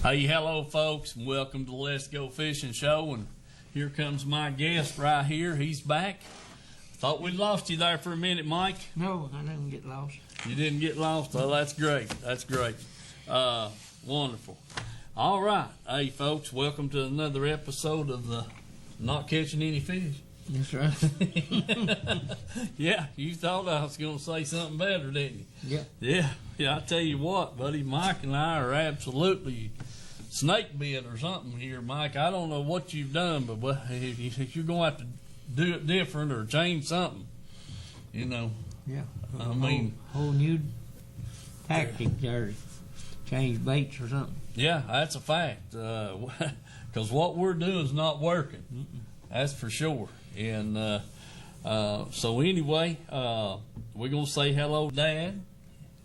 Hey, hello, folks, and welcome to the Let's Go Fishing show. And here comes my guest right here. He's back. Thought we'd lost you there for a minute, Mike. No, I didn't get lost. You didn't get lost? Oh, that's great. That's great. Wonderful. All right. Hey, folks, welcome to another episode of the Not Catching Any Fish. That's right. Yeah, you thought I was going to say something better, didn't you? Yeah. Yeah, I tell you what, buddy, Mike and I are absolutely snake bit or something here, Mike. I don't know what you've done, but if you're going to have to do it different or change something, you know. Yeah. I mean, whole new tactic there, change baits or something. Yeah, that's a fact. Because what we're doing is not working. That's for sure. And so anyway, we're gonna say hello to Dad.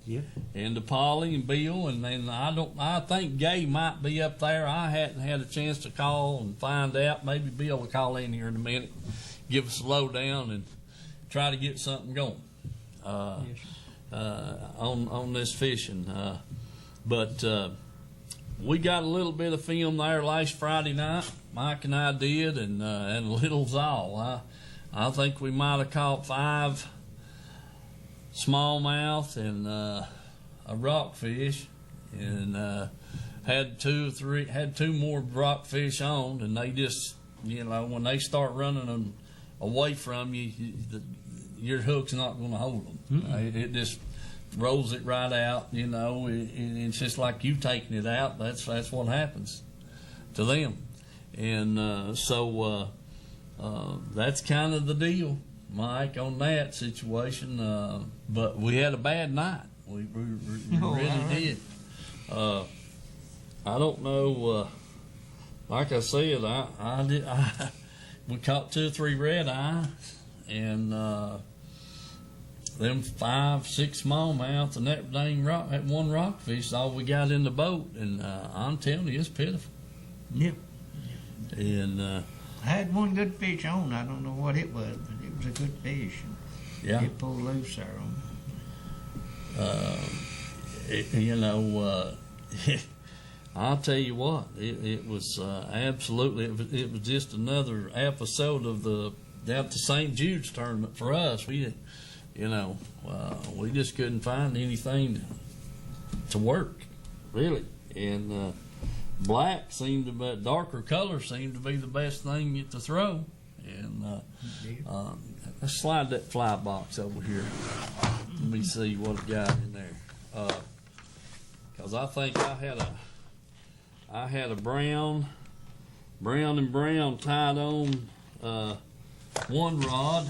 Yeah. And to Polly and Bill, and then I think Gay might be up there. I hadn't had a chance to call and find out. Maybe Bill will call in here in a minute, give us a lowdown, and try to get something going on this fishing. But we got a little bit of film there last Friday night. Mike and I did, and little's all. I think we might have caught 5 smallmouth and a rockfish, and had 2 more rockfish on, and they just, you know, when they start running them away from you, your hook's not going to hold them. It just rolls it right out, you know. It's just like you taking it out. That's what happens to them. And so that's kind of the deal, Mike, on that situation. But we had a bad night. We really did. I don't know. Like I said, we caught 2 or 3 red eye, and them 5, 6 smallmouth, and that one rockfish is all we got in the boat. And I'm telling you, it's pitiful. Yep. And I had one good fish on. I don't know what it was, but it was a good fish. And yeah, it pulled loose there on. you know, I'll tell you what, it was absolutely. It was just another episode of the St. Jude's tournament for us. We, you know, we just couldn't find anything to work, really, and. Black seemed to be, darker color seemed to be the best thing to throw. And let's slide that fly box over here. Let me see what it got in there. Because I think I had a brown and brown tied on one rod,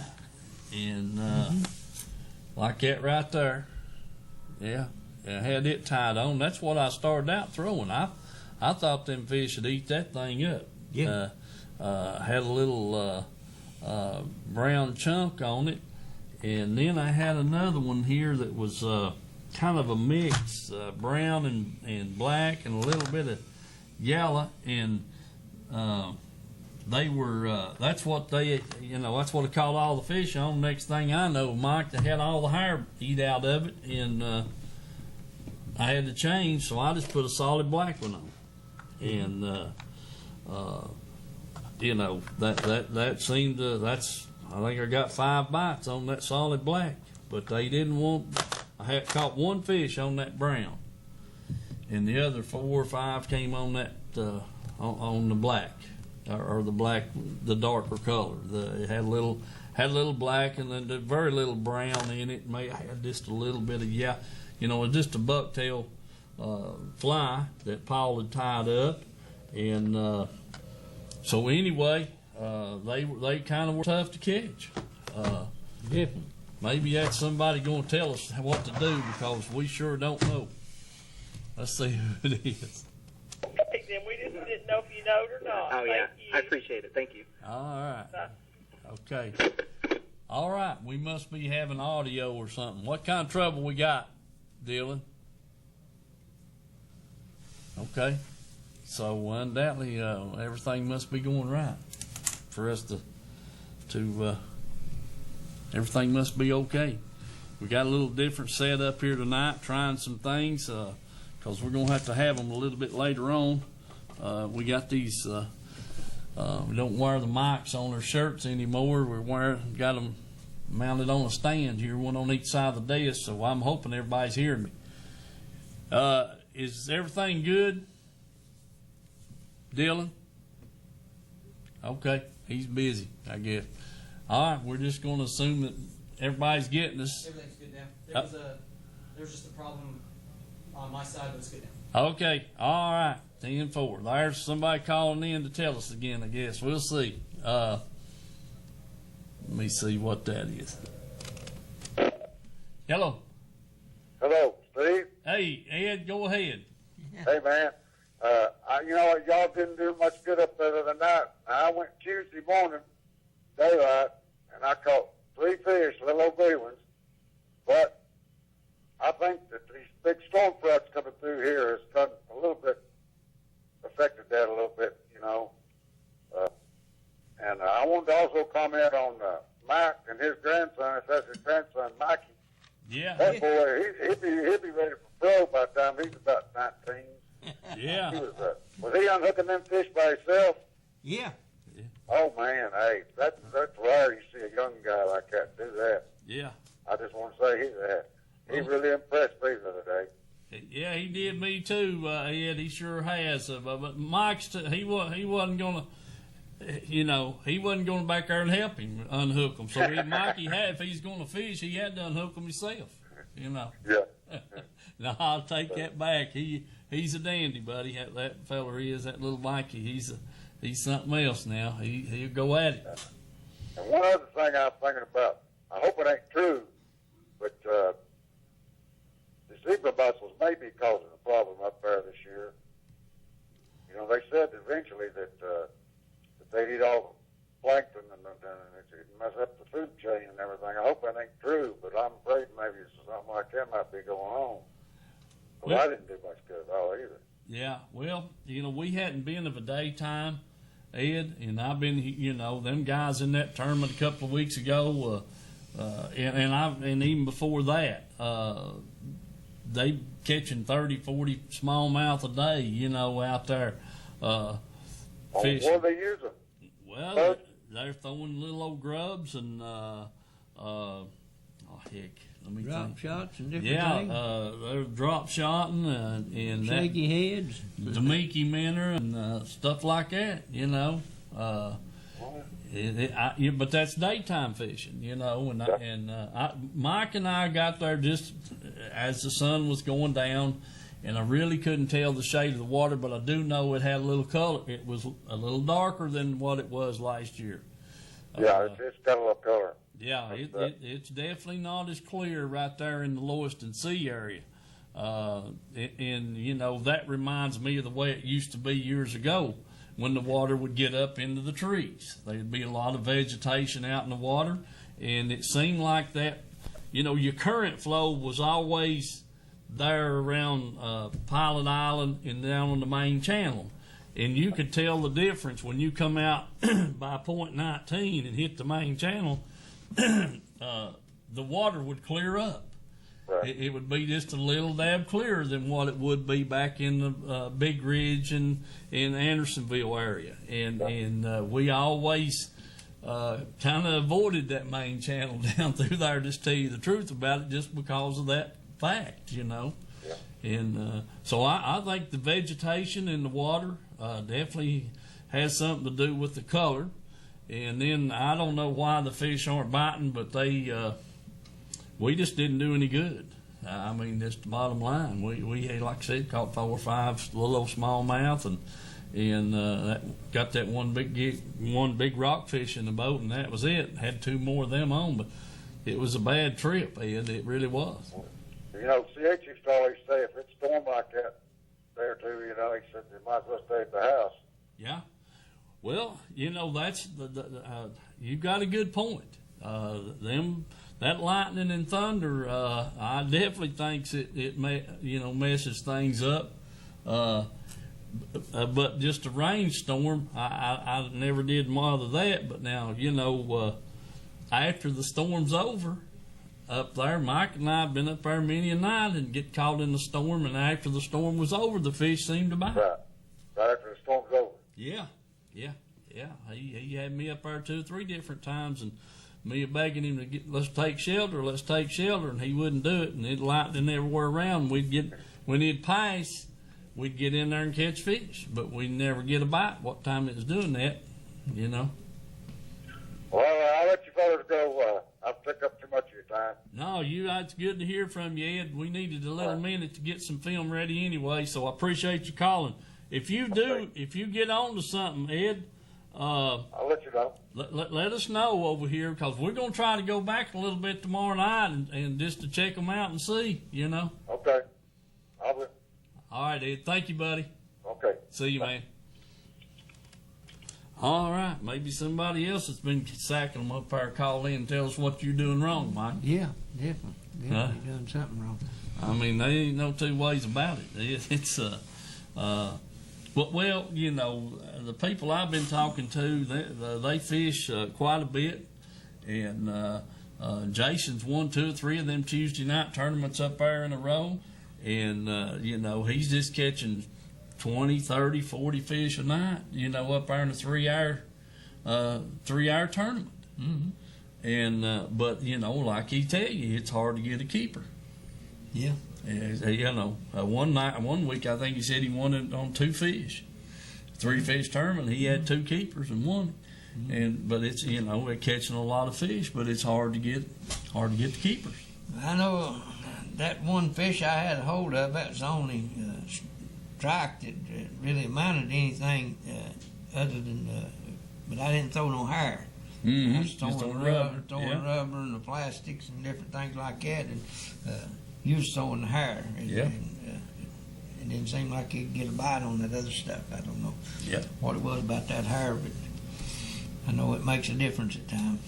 and like that right there. Yeah, I had it tied on. That's what I started out throwing. I thought them fish would eat that thing up. Yeah. Had a little brown chunk on it, and then I had another one here that was kind of a mix, brown and black, and a little bit of yellow, and they were. That's what they, you know, that's what I caught all the fish on. Next thing I know, Mike, they had all the hair eat out of it, and I had to change, so I just put a solid black one on. And you know, that seemed to, that's, I think I got 5 bites on that solid black, but they didn't want. I had caught 1 fish on that brown, and the other 4 or 5 came on that on the black, or the black, the darker color. It had a little black, and then very little brown in it. May had just a little bit of, yeah, you know, just a bucktail fly that Paul had tied up, and so anyway, they kind of were tough to catch. Yeah. Maybe that's somebody going to tell us what to do, because we sure don't know. Let's see who it is. Okay, then we just didn't know if you know it or not. Oh, yeah. Thank you. I appreciate it. Thank you. All right. Okay. All right. We must be having audio or something. What kind of trouble we got, Dylan? Okay. So undoubtedly, everything must be going right for us to everything must be okay. We got a little different setup here tonight, trying some things. because we're going to have them a little bit later on. We got these, we don't wear the mics on our shirts anymore. Got them mounted on a stand here, one on each side of the desk, so I'm hoping everybody's hearing me. Is everything good, Dylan? Okay, he's busy, I guess. All right, we're just going to assume that everybody's getting us. Everything's good now. There was just a problem on my side, but it's good now. Okay, all right, 10-4. There's somebody calling in to tell us again, I guess. We'll see. Let me see what that is. Hello. Hello, Steve. Hey, Ed, go ahead. Hey, man. Y'all didn't do much good up there the other night. I went Tuesday morning, daylight, and I caught 3 fish, little old big ones. But I think that these big storm fronts coming through here has done a little bit, affected that a little bit, And I wanted to also comment on Mike and his grandson, if that's his grandson, Mikey. Yeah. That boy, he'll be ready for pro by the time he's about 19. Yeah. Was he unhooking them fish by himself? Yeah. Oh, man, hey, that's rare you see a young guy like that do that. Yeah. I just want to say he really impressed me the other day. Yeah, he did me too, Ed. He sure has. But Mike's, he wasn't going to, he wasn't going to back there and help him unhook them. So if he's going to fish, he had to unhook them himself, Yeah. No, I'll take that back. He's a dandy, buddy. That feller is, that little Mikey. He's something else now. He'll go at it. And one other thing I'm thinking about, I hope it ain't true, but the zebra mussels may be causing a problem up there this year. They said eventually that they'd eat all the plankton and it'd mess up the food chain and everything. I hope that ain't true, but I'm afraid maybe something like that might be going on. Well, I didn't do much good at all either. Yeah, well, we hadn't been of a daytime, Ed, and I've been, them guys in that tournament a couple of weeks ago, and even before that, they catching 30, 40 smallmouth a day, out there fishing. What are they using? Well, they're throwing little old grubs and let me Drop think. shots and different things. They're drop shotting and Shaky heads. the Mickey Minnow and stuff like that, but that's daytime fishing, Mike and I got there just as the sun was going down, and I really couldn't tell the shade of the water, but I do know it had a little color. It was a little darker than what it was last year. Yeah, it's got a little color. Yeah, it's definitely not as clear right there in the Lewiston Sea area. And that reminds me of the way it used to be years ago when the water would get up into the trees. There'd be a lot of vegetation out in the water, and it seemed like that, your current flow was always there around Pilot Island and down on the main channel. And you could tell the difference when you come out by point 19 and hit the main channel. The water would clear up. Right. It would be just a little dab clearer than what it would be back in the Big Ridge and in Andersonville area. And we always kind of avoided that main channel down through there, just tell you the truth about it, just because of that fact, Yeah. And so I think the vegetation in the water definitely has something to do with the color. And then I don't know why the fish aren't biting, but we just didn't do any good. I mean, that's the bottom line. We like I said, caught 4 or 5 little old smallmouth, and got that one big rockfish in the boat, and that was it. Had 2 more of them on, but it was a bad trip, Ed. It really was. CH used to always say if it's storm like that there too, he said you might as well stay at the house. Yeah. Well, that's you got a good point. That lightning and thunder, I definitely thinks it messes things up. But just a rainstorm, I never did bother that. But now, after the storm's over, up there. Mike and I have been up there many a night and get caught in the storm, and after the storm was over, the fish seemed to bite. Right after the storm's over. Yeah. He had me up there 2 or 3 different times, and me begging him to let's take shelter, and he wouldn't do it, and it lightning everywhere around. When he'd pass, we'd get in there and catch fish, but we'd never get a bite. What time it was doing that, you know. Well, I'll let you fellas go. I've took up too much of your time. No, it's good to hear from you, Ed. We needed a little minute to get some film ready anyway, so I appreciate you calling. If you get on to something, Ed, I'll let you know. Let us know over here, because we're going to try to go back a little bit tomorrow night and just to check them out and see, you know. Okay. I will. All right, Ed. Thank you, buddy. Okay. See you, man. All right. Maybe somebody else that's been sacking them up there call in and tell us what you're doing wrong, Mike. Yeah, definitely. You're doing something wrong. I mean, there ain't no two ways about it. It's well, you know, the people I've been talking to, they fish quite a bit, and Jason's won 2 or 3 of them Tuesday night tournaments up there in a row, and you know, he's just catching 20, 30, 40 fish a night, you know, up there in a 3-hour tournament. Mm-hmm. And but you know, like he tell you, it's hard to get a keeper. Yeah. You know, one week I think he said he won it on 2 fish, 3 fish tournament. He had 2 keepers and won it. And but it's, you know, we're catching a lot of fish, but it's hard to get the keepers. I know that one fish I had a hold of, that was the only strike that really amounted to anything other than, but I didn't throw no hair. Mm-hmm. I was throwing Just on rubber, rubber and the plastics and different things like that, and you was throwing the hair. And, Yeah. and it didn't seem like you could get a bite on that other stuff. I don't know what it was about that hair, but I know it makes a difference at times.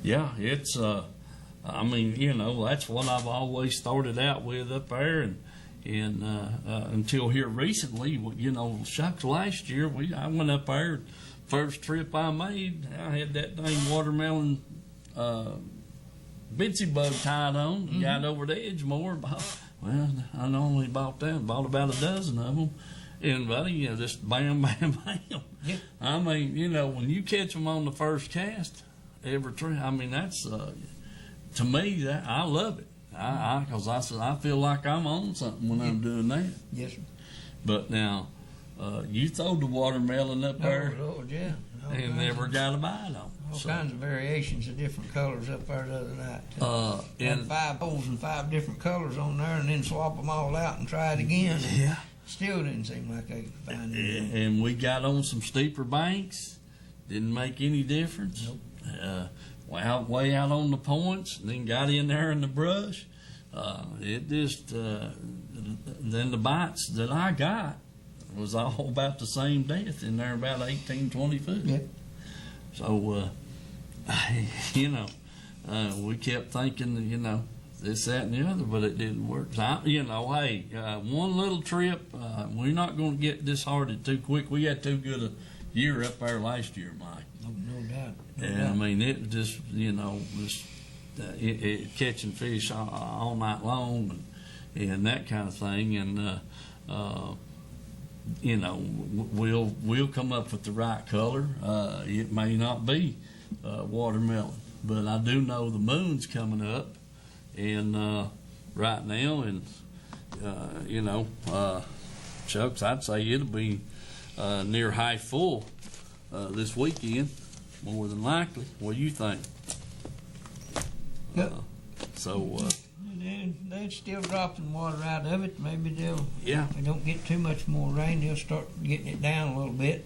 Yeah, it's I mean, you know, that's what I've always started out with up there, and until here recently, you know, shucks, last year I went up there. First trip I made, I had that dang watermelon bitsy bug tied on. Mm-hmm. Got over the edge more. Well, I only bought about a dozen of them. And, buddy, you know, just bam, bam, bam. Yeah. I mean, you know, when you catch them on the first cast, every trip, I mean, that's, to me, that I love it. Because I feel like I'm on something when I'm doing that. Yes, sir. But now, you throw the watermelon up there. Oh, Lord, yeah. And never got a bite on. All kinds of variations of different colors up there the other night. And had 5 holes and 5 different colors on there, and then swap them all out and try it again. Yeah. Still didn't seem like I could find anything. And we got on some steeper banks. Didn't make any difference. Nope. Way out on the points, and then got in there in the brush. It just then the bites that I got was all about the same depth in there, about 18, 20 foot. Yeah. So, you know, we kept thinking, you know, this, that, and the other, but it didn't work. So, you know, hey, one little trip, we're not going to get disheartened too quick. We had too good a year up there last year, Mike. No doubt. And I mean, it just, you know, just it catching fish all night long and that kind of thing. And, you know, we'll come up with the right color. It may not be watermelon, but I do know the moon's coming up, and right now, and you know, Chucks, I'd say it'll be near half full this weekend, more than likely. What do you think? Yep. They're still dropping water out of it. Maybe if they don't get too much more rain, they'll start getting it down a little bit.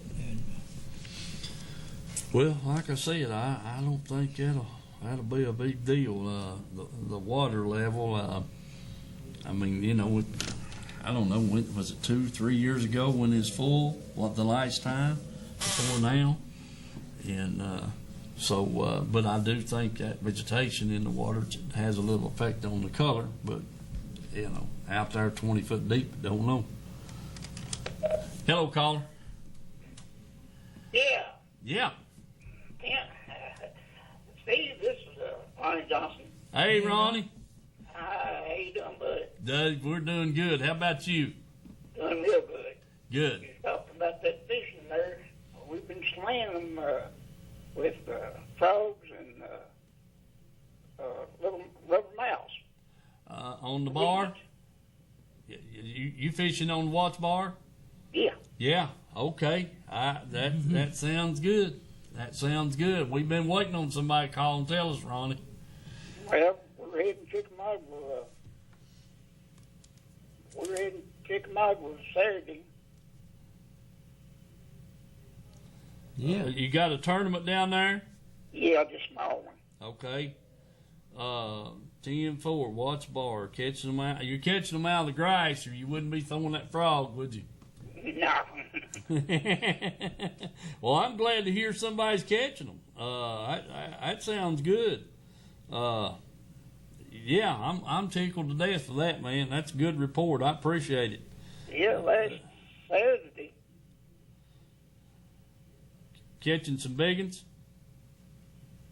Well, like I said, I don't think that'll be a big deal. The water level, I mean, you know, I don't know, when was it 2-3 years ago when it's full? What, the last time before now? And but I do think that vegetation in the water has a little effect on the color. But, you know, out there 20 foot deep, don't know. Hello, caller. Yeah. Yeah. Yeah. Steve, this is Ronnie Johnson. Hey, Ronnie. you doing, bud? Doug, we're doing good. How about you? Doing real good. Good. You're talking about that fishing there. We've been slaying them with frogs and little rubber mouse. On the bar? You fishing on the watch bar? Yeah. Yeah. Okay. That sounds good. That sounds good. We've been waiting on somebody to call and tell us, Ronnie. Well, we're heading Chickamauga. We're heading Chickamauga Saturday. Yeah. You got a tournament down there? Yeah, just small one. Okay. 10-4, watch bar, catching them out. You're catching them out of the grass, or you wouldn't be throwing that frog, would you? No. Well, I'm glad to hear somebody's catching them. That sounds good. Yeah, I'm tickled to death for that, man. That's a good report. I appreciate it. Yeah, last Saturday. Catching some big ones?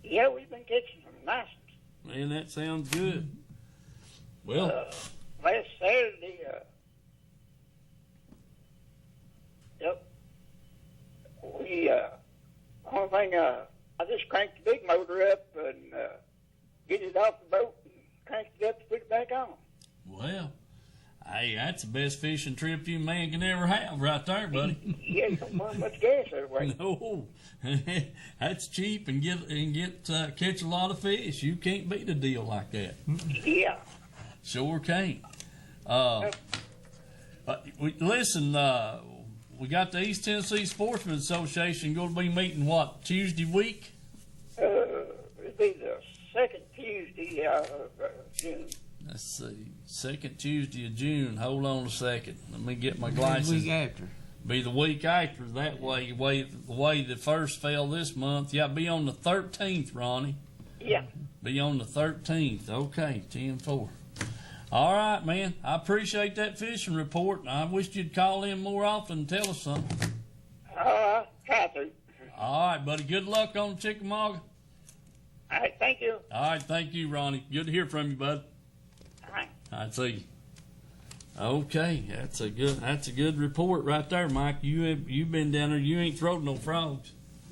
Yeah, we've been catching some nice ones. Man, that sounds good. Well, last Saturday, yep, we, only thing, I just cranked the big motor up and get it off the boat and cranked it up to put it back on. well, hey, that's the best fishing trip you man can ever have right there, buddy. Yeah, you don't burn much gas that way. No, that's cheap and catch a lot of fish. You can't beat a deal like that. Yeah. Sure can't. Listen, we got the East Tennessee Sportsman Association going to be meeting what, Tuesday week? It'll be the second Tuesday of June. Let's see, second Tuesday of June. Hold on a second. Let me get my glasses. The week after. Be the week after. That way, the way the first fell this month. Yeah, be on the 13th, Ronnie. Yeah. Be on the 13th. Okay, 10-4. All right, man. I appreciate that fishing report. I wish you'd call in more often and tell us something. Try to. All right, buddy. Good luck on Chickamauga. All right, thank you. All right, thank you, Ronnie. Good to hear from you, bud. All right. I see you. Okay, that's a good report right there, Mike. You've been down there. You ain't thrown no frogs.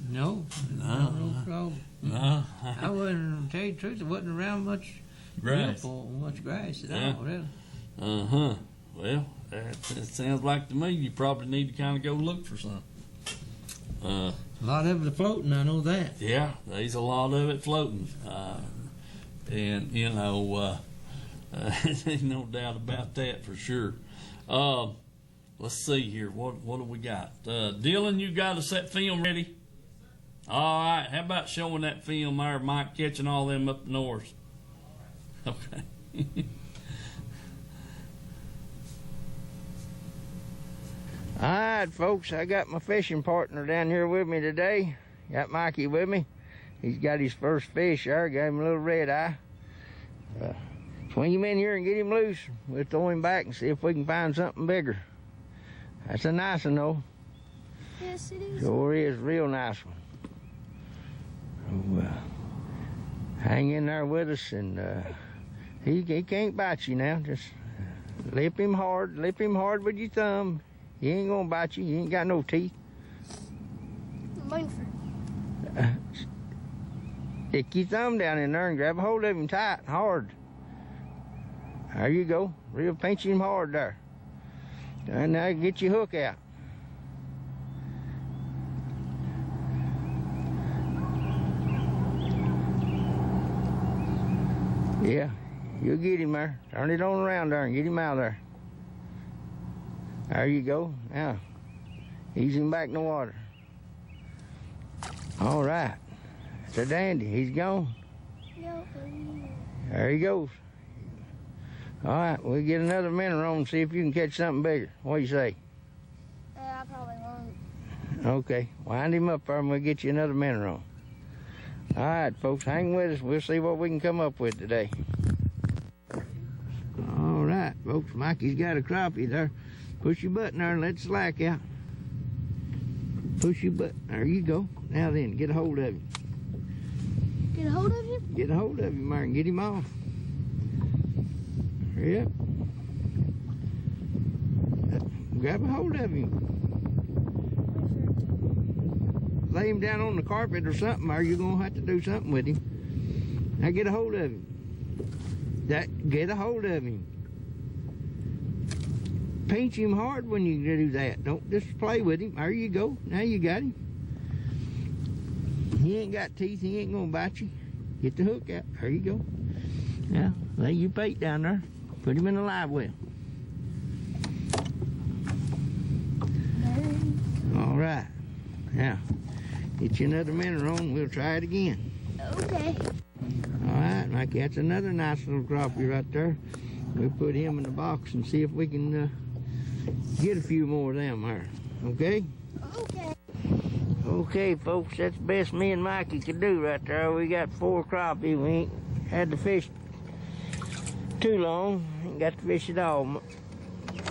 No problem. No. I wasn't, to tell you the truth, I wasn't around much Grass. much grass at Yeah. all, really. Well, that sounds like to me you probably need to kind of go look for something. A lot of it are floating, I know that. Yeah, there's a lot of it floating, and there's no doubt about that for sure. Let's see here. What do we got? Dylan, you got us that film ready? All right. How about showing that film there, Mike, catching all them up north? Okay. All right, folks, I got my fishing partner down here with me today. Got Mikey with me. He's got his first fish there. Got him a little red eye. Swing him in here and get him loose. We'll throw him back and see if we can find something bigger. That's a nice one, though. Yes, it is. Sure is, real nice one. So, hang in there with us, and he can't bite you now. Just lip him hard with your thumb. He ain't gonna bite you. He ain't got no teeth. I'm waiting for Stick your thumb down in there and grab a hold of him tight, hard. There you go. Real pinch him hard there. And now get your hook out. Yeah, you'll get him there. Turn it on around there and get him out of there. There you go. Now, ease him back in the water. All right. It's a dandy. He's gone. There he goes. All right, we'll get another minnow on and see if you can catch something bigger. What do you say? I probably won't. Okay, wind him up there and we'll get you another minnow on. All right, folks, hang with us. We'll see what we can come up with today. All right, folks, Mikey's got a crappie there. Push your button there and let the slack out. Push your button. There you go. Now then, get a hold of him. Get a hold of him? Get a hold of him there and get him off. Hurry up. Grab a hold of him. Lay him down on the carpet or something, or you're going to have to do something with him. Now get a hold of him. Get a hold of him. Pinch him hard when you do that. Don't just play with him. There you go. Now you got him. He ain't got teeth. He ain't going to bite you. Get the hook out. There you go. Now, lay your bait down there. Put him in a live well. All right. Now, get you another minnow on. We'll try it again. Okay. All right, Mikey, that's another nice little crappie right there. We'll put him in the box and see if we can get a few more of them there. Okay? Okay. Okay, folks, that's the best me and Mikey could do right there. We got 4 crappie. We ain't had to fish too long. Ain't got to fish at all.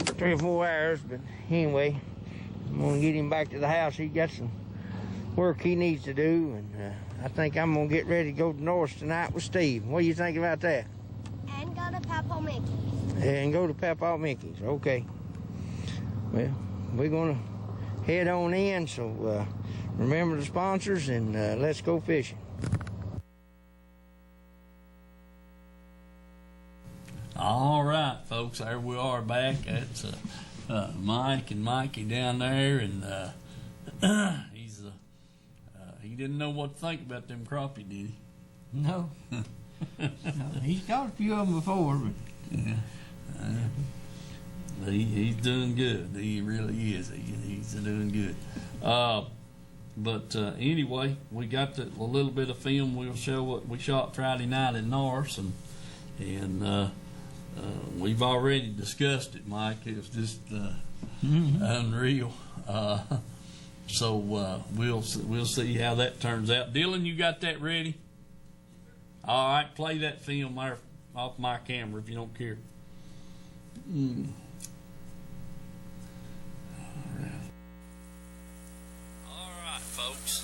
3 or 4 hours, but anyway, I'm gonna get him back to the house. He got some work he needs to do, and I think I'm gonna get ready to go to Norris tonight with Steve. What do you think about that? And go to Papa Mickey's. And go to Papa Mickey's. Okay. Well, we're gonna head on in, so remember the sponsors, and let's go fishing. All right, folks, there we are back. That's Mike and Mikey down there, and he didn't know what to think about them crappie, did he? No. No, he's caught a few of them before, but Yeah. He's doing good. He really is. He's doing good. But anyway, we got a little bit of film. We'll show what we shot Friday night in Norris, and we've already discussed it, Mike. It was just unreal. So we'll see how that turns out. Dylan, you got that ready? All right, play that film there off my camera if you don't care. All right, folks.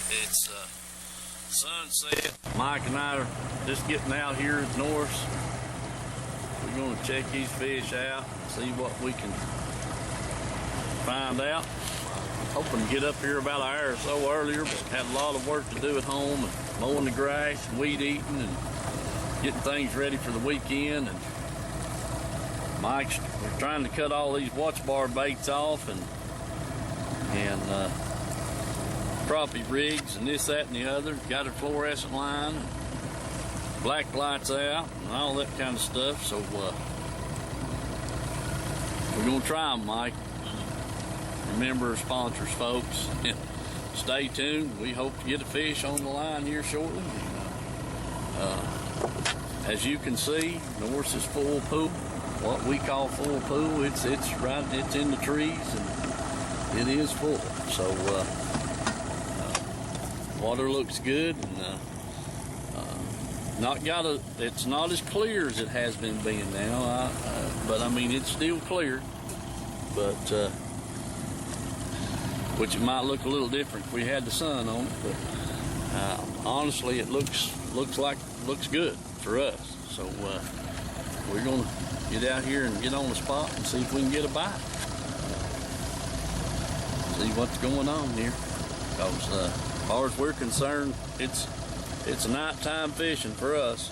It's sunset. Mike and I are just getting out here at Norris. We're going to check these fish out and see what we can find out. Hoping to get up here about an hour or so earlier, but had a lot of work to do at home, and mowing the grass and weed eating and getting things ready for the weekend. And we're trying to cut all these watch bar baits off and crappie rigs and this, that, and the other. Got a fluorescent line, and black lights out, and all that kind of stuff. So we're gonna try them, Mike. Remember our sponsors, folks. Stay tuned. We hope to get a fish on the line here shortly. As you can see, Norris is full pool. What we call full pool. It's in the trees, and it is full. So water looks good, and it's not as clear as it has been being now. But I mean, it's still clear. But which it might look a little different if we had the sun on it, but honestly, it looks good for us. So we're gonna get out here and get on the spot and see if we can get a bite. See what's going on here. Because as far as we're concerned, it's nighttime fishing for us.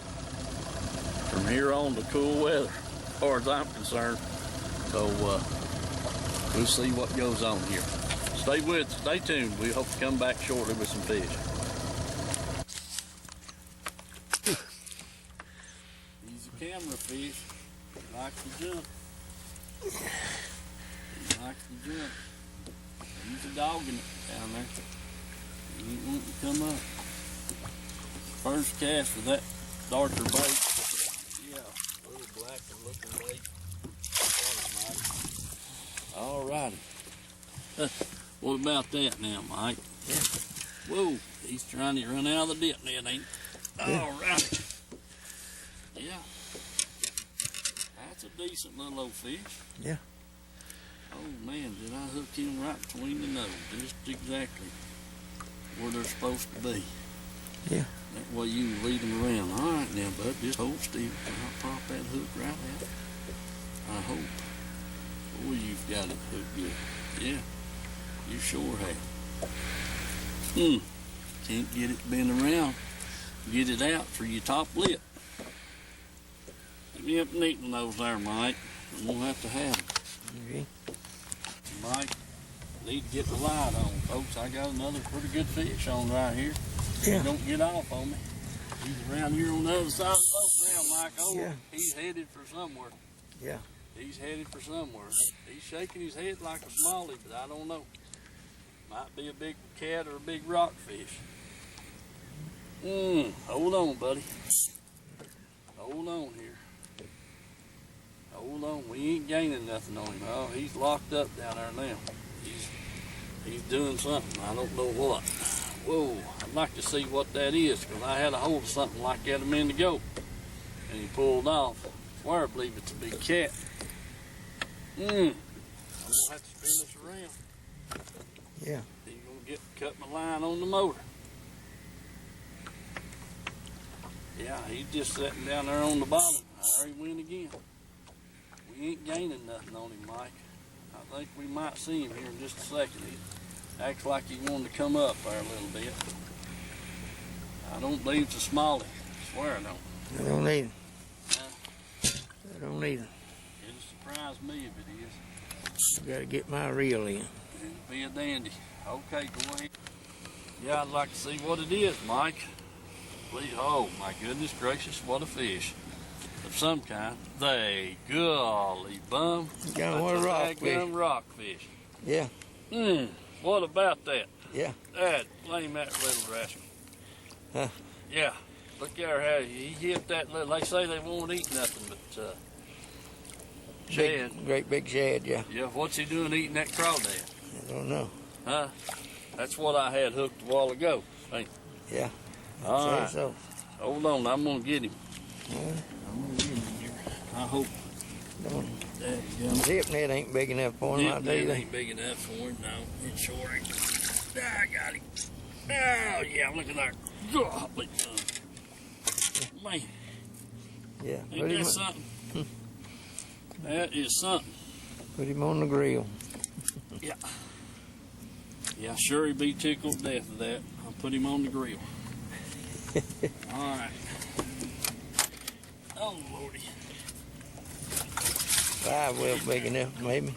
From here on to cool weather, as far as I'm concerned. So we'll see what goes on here. Stay tuned. We hope to come back shortly with some fish. He's a camera fish. He likes to jump. He's a dogging it down there. He ain't wanting to come up. First cast of that darker bait. Yeah, a little blacker looking bait. All righty. What about that now, Mike? Yeah. Whoa, he's trying to run out of the dip net, ain't he? Yeah. All right. Yeah. That's a decent little old fish. Yeah. Oh, man, did I hook him right between the nose? Just exactly where they're supposed to be. Yeah. That way you can lead them around. All right now, bud, just hold still. I'll pop that hook right out. I hope. Boy, you've got it hooked good. Yeah, you sure have. Can't get it bent around. Get it out for your top lip. Let me up neaten those there, Mike. I'm gonna have to have them. Okay. Mike, need to get the light on, folks. I got another pretty good fish on right here. Yeah. Don't get off on me. He's around here on the other side of the boat now, Mike. Oh, Yeah. He's headed for somewhere. Yeah. He's headed for somewhere. He's shaking his head like a smallie, but I don't know. Might be a big cat or a big rockfish. Hold on, buddy. Hold on here. Hold on. We ain't gaining nothing on him. Oh, he's locked up down there now. He's doing something. I don't know what. Whoa, I'd like to see what that is, because I had a hold of something like that a minute ago. And he pulled off. I swear I believe it's a big cat. I'm gonna have to spin this around. Yeah. He's gonna cut my line on the motor. Yeah, he's just sitting down there on the bottom. There he went again. We ain't gaining nothing on him, Mike. I think we might see him here in just a second. He acts like he wanted to come up there a little bit. I don't believe it's a smallie. I swear I don't. I don't need it. Huh? I don't need it. It'll surprise me if it is. I gotta get my reel in. It'll be a dandy. Okay, go ahead. Yeah, I'd like to see what it is, Mike. Please. Oh, my goodness gracious, what a fish. Of some kind. They, golly bum. Got one rockfish. Rockfish. Yeah. What about that? Yeah. Blame that little rascal. Huh. Yeah. Look there how he hit that little, they say they won't eat nothing but shad. Great big shad, yeah. Yeah, what's he doing eating that crawdad? I don't know. Huh? That's what I had hooked a while ago. Hey. Yeah. All Say right. so. Hold on, I'm gonna get him. Yeah. I'm gonna get him here. I hope. Zip net ain't big enough for him, I It tell you. ain't big enough for him. No, it's short. I got him. Oh yeah, look at that. Golly. Man, Yeah. ain't that something? That is something. Put him on the grill. Yeah. Yeah, sure he'd be tickled to death of that. I'll put him on the grill. All right. Oh, Lordy. Live well big enough, maybe.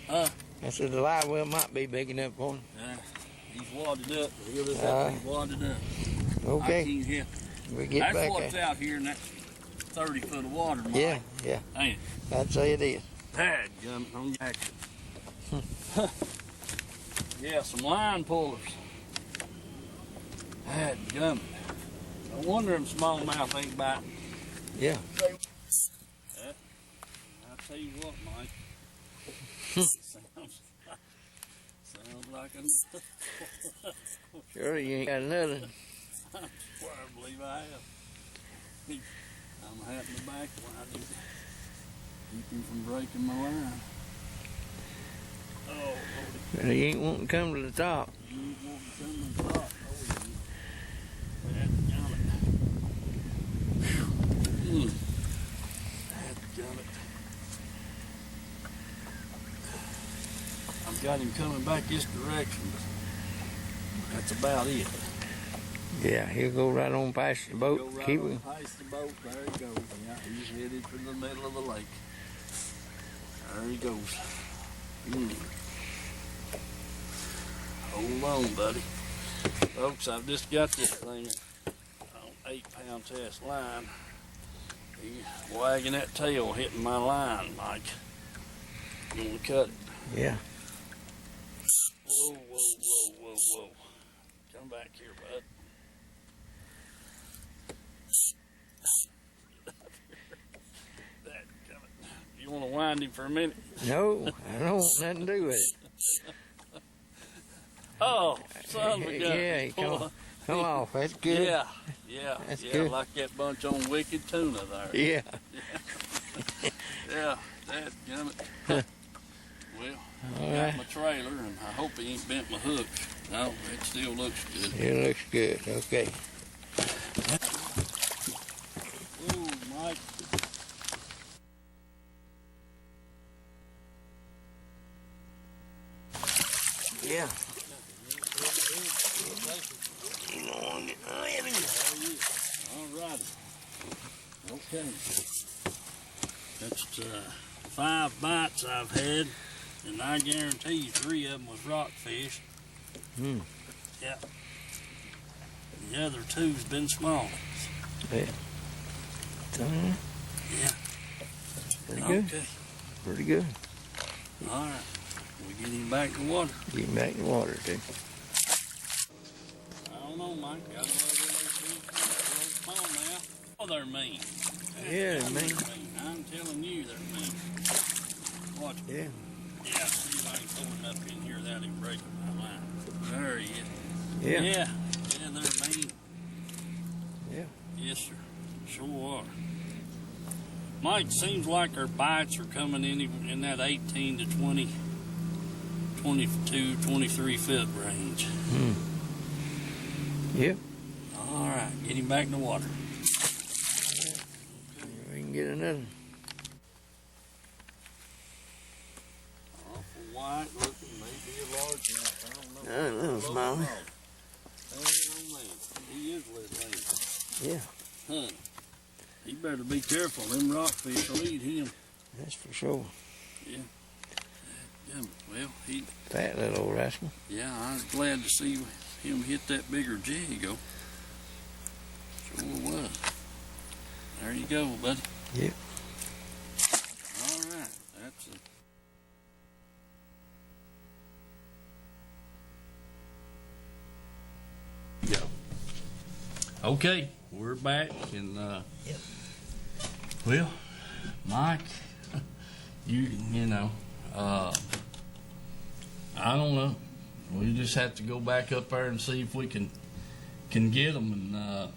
Huh? I said the live well might be big enough for him. He's wadded up. He's wadded up. Okay. I can't help. We get That's back what's at out here in that 30 foot of water, Mike. Yeah, yeah. Ain't it? I'd say it is. Dadgummit, I'm action. Yeah, some line pullers. Dadgummit. No wonder them smallmouth ain't biting. Yeah. I'll tell you what, Mike. sounds like a... Sure, you ain't got another. Well, I believe I have. I'm having to back line him. Keep him from breaking my line. Oh, Lordy. He ain't wanting to come to the top. You ain't wanting to come to the top. Oh, yeah. Dadgummit. Dadgummit. I've got him coming back this direction, but that's about it. Yeah, he'll go right on past the boat. Go right Keep on him. past the boat. There he goes. Yeah, he's headed for the middle of the lake. There he goes. Hold on, buddy. Folks, I've just got this thing on 8-pound test line. He's wagging that tail, hitting my line, Mike. You want to cut it? Yeah. Whoa, whoa, whoa, whoa, whoa. Come back here, bud. You want to wind him for a minute? No, I don't want nothing to do with it. Oh, son of a gun. Yeah, come off. That's good. Yeah, That's yeah, good. like that bunch on Wicked Tuna there. Yeah. Yeah, dadgummit. Well, I All got right. my trailer, and I hope he ain't bent my hook. No, it still looks good. It looks good. Okay. Oh, Mike. Yeah. You know, on it. All right. Okay. That's 5 bites I've had, and I guarantee you 3 of them was rockfish. Hmm. Yeah. The other 2's been small. Yeah. Yeah. Pretty good. Okay. Pretty good. All right. We get him back to water. Get him back in the water, too. I don't know, Mike. Got a little phone now. Oh, they're mean. Yeah, they're mean. I'm telling you, they're mean. Watch. Yeah. Yeah, see if I can pull him up in here without him breaking my line. There he is. Yeah. Yeah, they're mean. Yeah. Yes, sir. Sure are. Mike, seems like our bites are coming in that 18 to 20, 22, 23 foot range. Hmm. Yep. All right, get him back in the water. We can get another. Awful white looking, maybe a large one. I don't know. A little smaller. He is little. Yeah. Huh. He better be careful. Them rockfish will eat him. That's for sure. Yeah. Well, Fat little old rascal. yeah, I was glad to see him hit that bigger jago. Sure was. There you go, buddy. Yep. All right. That's it. Yeah. Okay, we're back, and Yep. well, Mike, you know, I don't know. We just have to go back up there and see if we can get them, and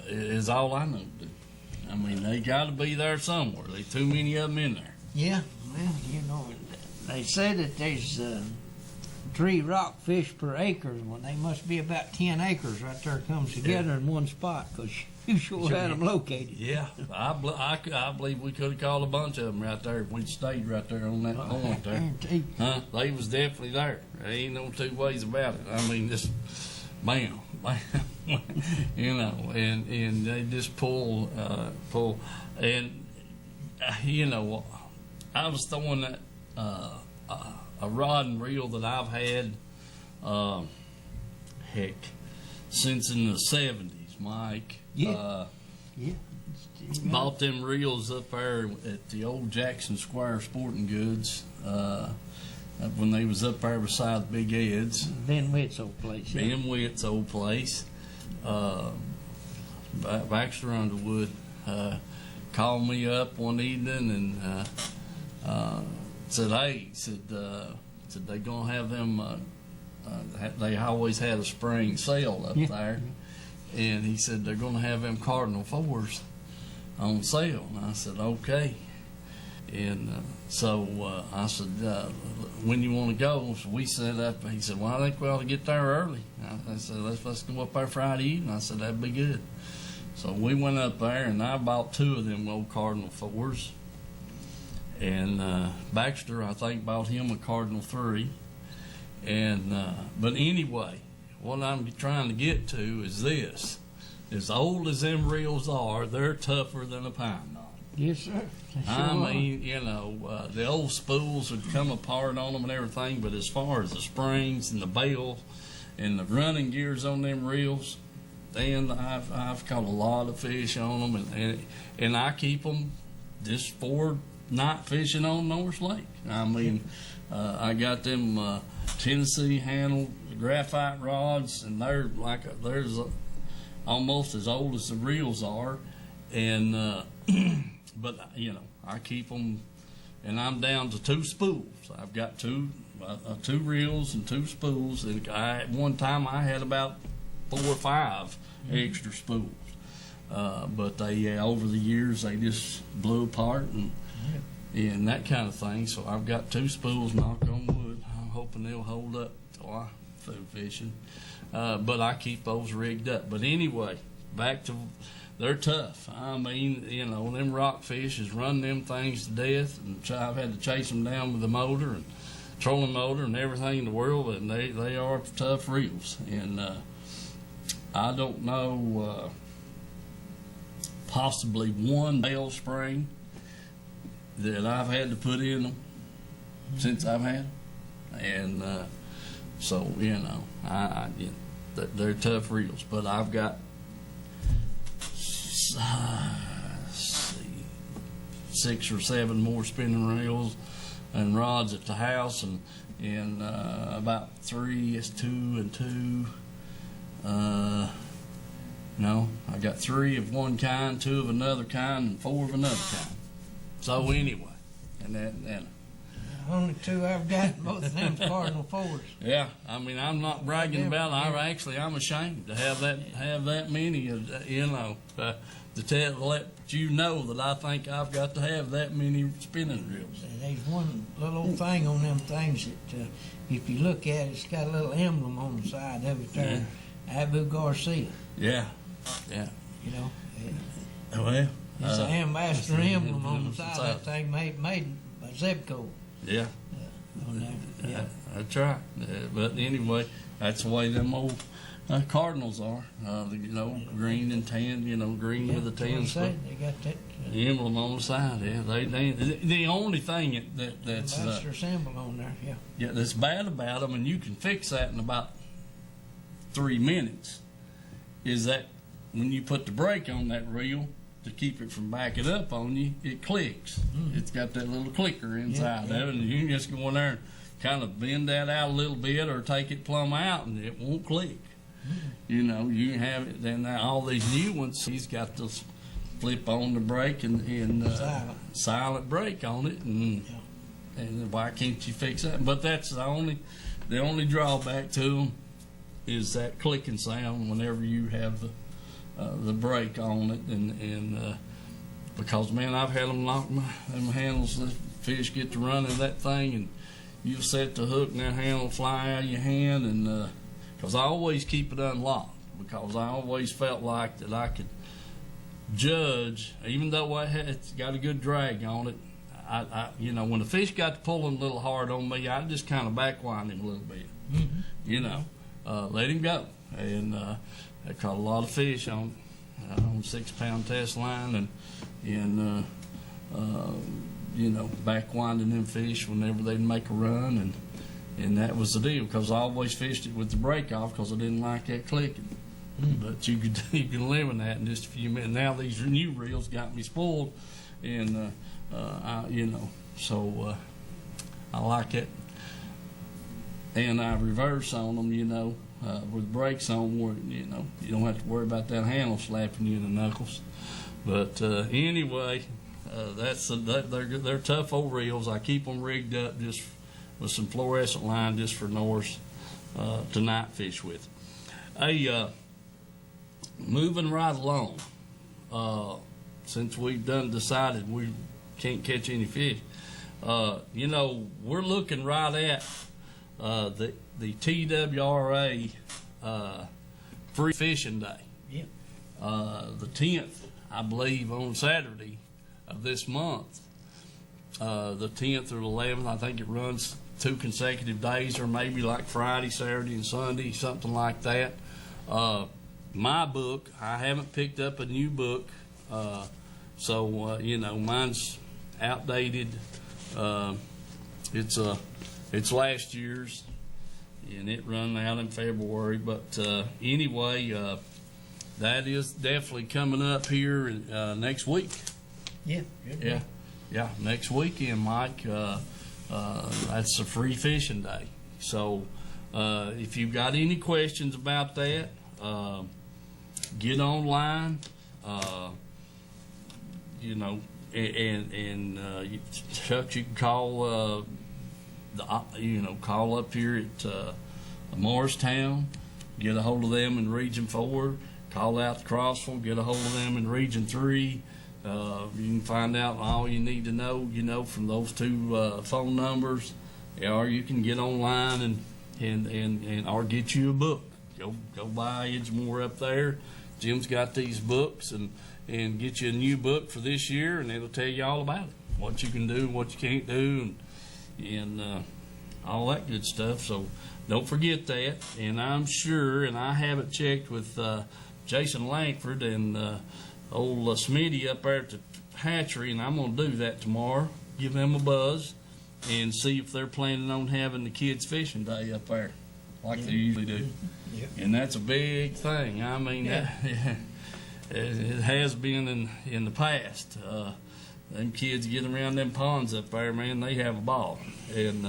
is all I know to do. I mean, they got to be there somewhere. There's too many of them in there. Yeah, well, you know, they say that there's 3 rockfish per acre. Well, they must be about 10 acres right there comes together in one spot, because you sure had them located. Yeah, I believe we could have caught a bunch of them right there if we'd stayed right there on that point there. Guarantee. Huh? They was definitely there. There ain't no 2 ways about it. I mean, just bam, you know, and they just pull, and you know, I was throwing that a rod and reel that I've had, heck, since in the 70s, Mike. Yeah. Yeah. Bought them reels up there at the old Jackson Square Sporting Goods when they was up there beside Big Ed's. Ben Witt's old place. Yeah. Ben Witt's old place. Baxter Underwood called me up one evening and said, "Hey," said they gonna have them. They always had a spring sale up there, and he said they're gonna have them Cardinal 4s on sale. And I said, "Okay." And so I said, "When you want to go?" So we set up. He said, "Well, I think we ought to get there early." I said, "Let's go up there Friday evening." I said, "That'd be good." So we went up there, and I bought 2 of them old Cardinal 4s. And Baxter, I think, bought him a Cardinal 3. And but anyway, what I'm trying to get to is this: as old as them reels are, they're tougher than a pine knot. Yes, sir. I mean, you know, the old spools would come apart on them and everything, but as far as the springs and the bales and the running gears on them reels, then I've caught a lot of fish on them, and I keep them just for night fishing on North Lake. I mean, I got them Tennessee handled graphite rods, and they're almost as old as the reels are, and but you know, I keep them, and I'm down to 2 spools. I've got 2 reels and 2 spools, and at one time I had about 4 or 5 extra spools, but they over the years they just blew apart and that kind of thing. So I've got 2 spools, knock on wood. I'm hoping they'll hold up till I food fishing. But I keep those rigged up. But anyway, back to, they're tough. I mean, you know, them rockfish is running them things to death, and I've had to chase them down with the motor and trolling motor and everything in the world, and they are tough reels. And I don't know, possibly one bail spring that I've had to put in them since I've had them. And so, you know, they're tough reels. But I've got, let's see, 6 or 7 more spinning reels and rods at the house, and about 3 is 2 and 2. No, I got 3 of one kind, 2 of another kind, and 4 of another kind. So anyway, and The only 2 I've got, both of them Cardinal 4s. yeah, I mean, I'm not bragging about it. I'm ashamed to have that many, you know, to let you know that I think I've got to have that many spinning reels. There's one little old thing on them things that, if you look at it, it's got a little emblem on the side of it there, Abu Garcia. Yeah. You know, Well, it's an ambassador emblem on the side of that thing made by zip code. Yeah. On there. Yeah. That's right. But anyway, that's the way them old Cardinals are. You know, green and tan. You know, green with the tan spot. They got that Emblem on the side. Yeah, the only thing that's ambassador symbol on there. Yeah. that's bad about them, and you can fix that in about 3 minutes, is that when you put the brake on that reel to keep it from backing up on you, it clicks. It's got that little clicker inside of it, and you can just go in there and kind of bend that out a little bit or take it plumb out, and it won't click. You know, you can have it. Then all these new ones, he's got this flip on the brake and silent brake on it, and why can't you fix that? But that's the only drawback to them is that clicking sound whenever you have the brake on it, and because man, I've had them lock them handles. The fish get to running that thing, and you set the hook, and that handle will fly out of your hand, and because I always keep it unlocked, because I always felt like that I could judge, even though it's got a good drag on it. I you know, when the fish got to pulling a little hard on me, I just kind of backwind him a little bit. You know, let him go, and I caught a lot of fish on 6-pound test line, and you know, backwinding them fish whenever they'd make a run, and that was the deal, because I always fished it with the brake off because I didn't like that clicking. But you can eliminate that in just a few minutes. Now these new reels got me spoiled, and you know, so I like it, and I reverse on them, you know, with brakes on, where you know you don't have to worry about that handle slapping you in the knuckles. But anyway, they're tough old reels. I keep them rigged up just with some fluorescent line just for Norse to night fish with. Moving right along, since we've decided we can't catch any fish, you know, we're looking right at the TWRA free fishing day. Yeah. The 10th, I believe, on Saturday of this month. The 10th or 11th, I think it runs 2 consecutive days, or maybe like Friday, Saturday, and Sunday, something like that. My book, I haven't picked up a new book, so you know, mine's outdated. It's last year's, and it run out in February. But anyway, that is definitely coming up here next week. Yeah. Yeah, next weekend, Mike. That's a free fishing day. So if you've got any questions about that, get online, you know, and Chuck, you can call call up here at Morristown, get a hold of them in Region 4, call out to Crossville, get a hold of them in Region 3. You can find out all you need to know, you know, from those 2 phone numbers, or you can get online and or get you a book. Go buy Edgemore up there. Jim's got these books, and get you a new book for this year, and it'll tell you all about it, what you can do, what you can't do, and all that good stuff. So don't forget that. And I'm sure, and I haven't checked with Jason Langford and old Smitty up there at the hatchery, and I'm going to do that tomorrow. Give them a buzz and see if they're planning on having the kids fishing day up there like they usually do. And that's a big thing. I mean, it has been in the past. Them kids get around them ponds up there, man, they have a ball. And,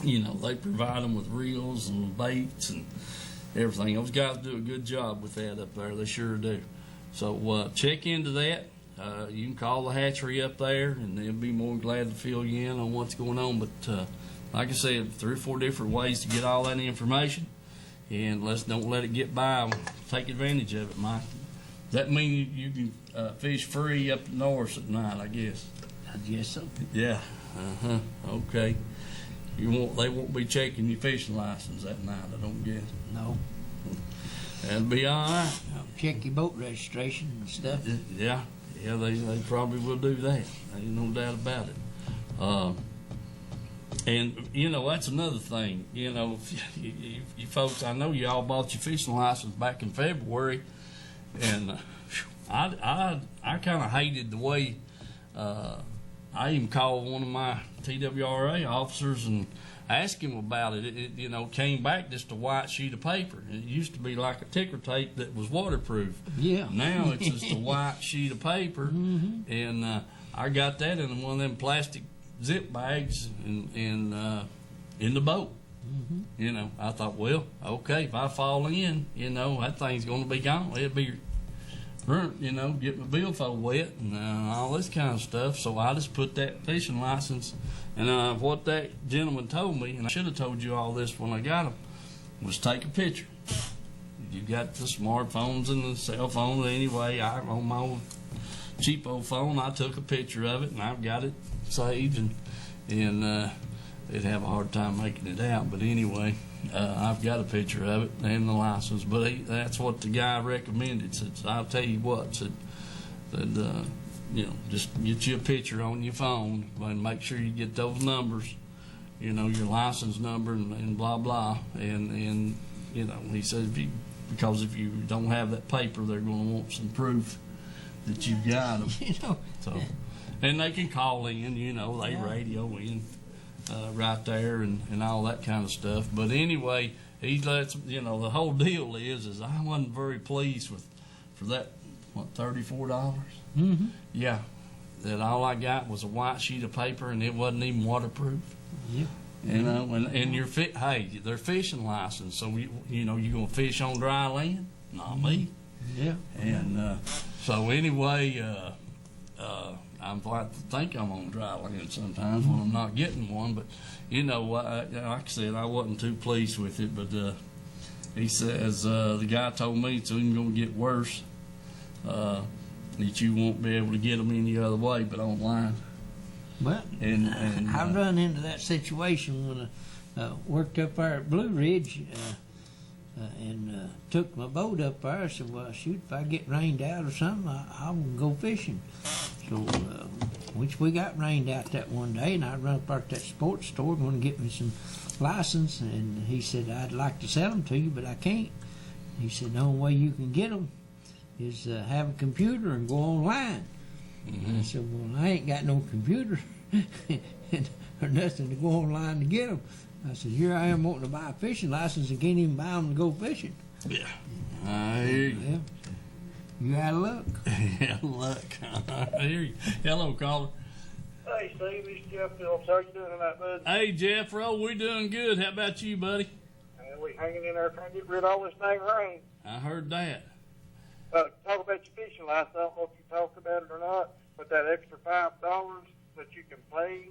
they provide them with reels and baits and everything. Those guys do a good job with that up there. They sure do. So check into that. You can call the hatchery up there, and they'll be more than glad to fill you in on what's going on. But like I said, 3 or 4 different ways to get all that information, and don't let it get by. Take advantage of it, Mike. Does that mean you can fish free up north at night? I guess. I guess so. Yeah. Okay. They won't be checking your fishing license that night, I don't guess. No. That'll be all right. Check your boat registration and stuff. Yeah, they probably will do that. Ain't no doubt about it. And that's another thing. If you folks, I know you all bought your fishing license back in February, and I kind of hated the way. I even called one of my TWRA officers and asked him about it. It came back just a white sheet of paper. It used to be like a ticker tape that was waterproof. Yeah. Now it's just a white sheet of paper, and I got that in one of them plastic zip bags in the boat. I thought, well, okay, if I fall in, that thing's going to be gone. It'll be burnt, get my billfold wet and all this kind of stuff. So I just put that fishing license, and what that gentleman told me, and I should have told you all this when I got them, was take a picture. You got the smartphones and the cell phones anyway. On my old cheap old phone, I took a picture of it, and I've got it saved, and they'd have a hard time making it out. But anyway, I've got a picture of it and the license. But that's what the guy recommended. Said, I'll tell you what, said just get you a picture on your phone and make sure you get those numbers, your license number and blah blah. And he said because if you don't have that paper, they're going to want some proof that you've got them. So, and they can call in, they radio in right there and all that kind of stuff. But anyway, he lets the whole deal is I wasn't very pleased for that $34. Yeah, that all I got was a white sheet of paper and it wasn't even waterproof. Yeah. And your their fishing license. So you gonna fish on dry land? Not me. Yeah. And so anyway, I'm glad to think I'm on dry land sometimes when I'm not getting one. But like I said, I wasn't too pleased with it. But he says the guy told me it's even gonna get worse. That you won't be able to get them any other way but online. Well, and I run into that situation when I worked up there at Blue Ridge and took my boat up there. I said, well, shoot, if I get rained out or something, I will go fishing. So, which we got rained out that one day, and I run up there at that sports store and want to get me some license, and he said, I'd like to sell them to you, but I can't. He said, the only way you can get them is have a computer and go online. I said, well, I ain't got no computer or nothing to go online to get them. I said, here I am wanting to buy a fishing license and can't even buy them to go fishing. Yeah, I hear you. Yeah. You out of luck. Yeah, luck. I hear you. Hello, caller. Hey, Steve, this is Jeff Phillips. How you doing tonight, bud? Hey, Jeffro, we're doing good. How about you, buddy? We hanging in there trying to get rid of all this dang rain. I heard that. Talk about your fishing license. I don't know if you talked about it or not, but that extra $5 that you can pay,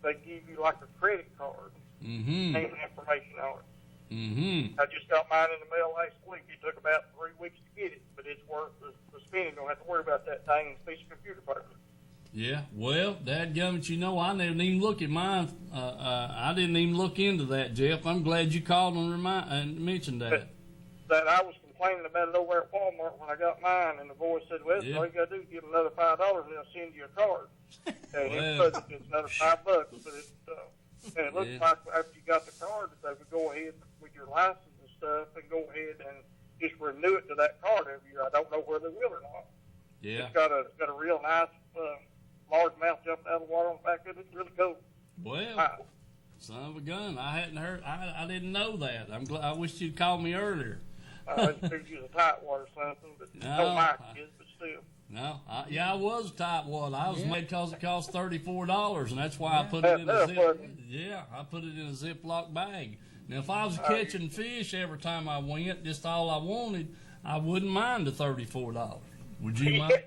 they give you like a credit card. Mm-hmm. Name and information on it. Mm-hmm. I just got mine in the mail last week. It took about 3 weeks to get it, but it's worth the spending. Don't have to worry about that dang piece of computer paper. Yeah, well, dadgummit, you know, I didn't even look at mine. I didn't even look into that, Jeff. I'm glad you called and mentioned that. That I was complaining about it over at Walmart when I got mine, and the boy said, well, Yeah. all you got to do is give another $5 and they'll send you a card. And Well. it's another $5, but and it looks Yeah. like after you got the card that they would go ahead with your license and stuff and go ahead and just renew it to that card every year. I don't know whether they will or not. Yeah. It's got a real nice largemouth jumping out of the water on the back of it. It's really cool. Well, Nice. son of a gun, I hadn't heard. I didn't know that. I'm glad. I wish you'd called me earlier. I just figured you was a tight water or something, but No, no, Mike is, but still. No, I was a tight wad. I was mad because it cost $34, and that's why I put it in a Enough, zip. wasn't it? Yeah, I put it in a Ziploc bag. Now, if I was catching fish every time I went, just all I wanted, I wouldn't mind the $34. Would you mind?